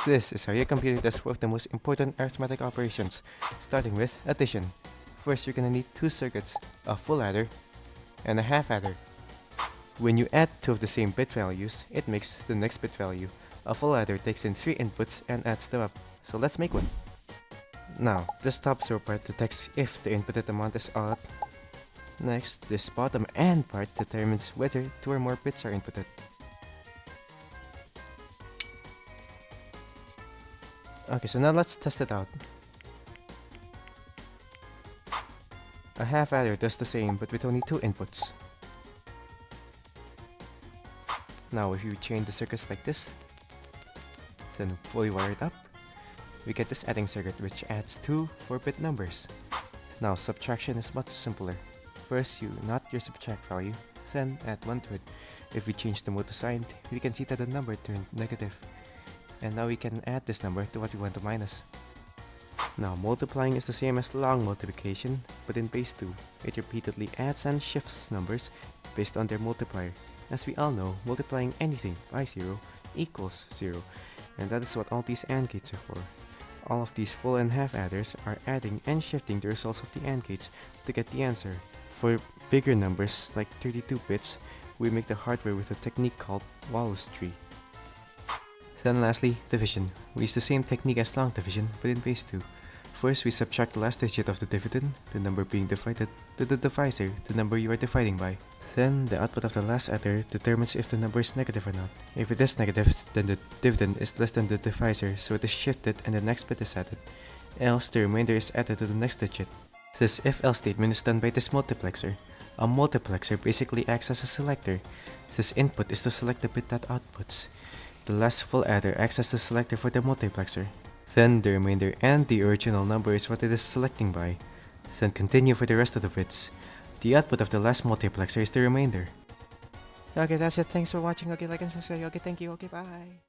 This is how your computer does one of the most important arithmetic operations, starting with addition. First, you're gonna need two circuits, a full adder and a half adder. When you add two of the same bit values, it makes the next bit value. A full adder takes in 3 inputs and adds them up. So let's make one. Now, this top zero part detects if the inputted amount is odd. Next, this bottom AND part determines whether 2 or more bits are inputted. Okay, so now let's test it out. A half adder does the same, but with only 2 inputs. Now if you chain the circuits like this, then fully wire it up, we get this adding circuit which adds 2 4-bit numbers. Now subtraction is much simpler. First you knot your subtract value, then add 1 to it. If we change the mode to signed, we can see that the number turned negative. And now we can add this number to what we want to minus. Now multiplying is the same as long multiplication, but in base 2, it repeatedly adds and shifts numbers based on their multiplier. As we all know, multiplying anything by 0 equals 0, and that is what all these AND gates are for. All of these full and half adders are adding and shifting the results of the AND gates to get the answer. For bigger numbers, like 32 bits, we make the hardware with a technique called Wallace tree. Then lastly, division. We use the same technique as long division, but in base 2. First, we subtract the last digit of the dividend, the number being divided, to the divisor, the number you are dividing by. Then, the output of the last adder determines if the number is negative or not. If it is negative, then the dividend is less than the divisor, so it is shifted and the next bit is added. Else, the remainder is added to the next digit. This if-else statement is done by this multiplexer. A multiplexer basically acts as a selector. This input is to select the bit that outputs. The last full adder acts as the selector for the multiplexer. Then the remainder and the original number is what it is selecting by. Then continue for the rest of the bits. The output of the last multiplexer is the remainder. Okay, that's it. Thanks for watching. Okay, like and subscribe. Okay, thank you. Okay, bye.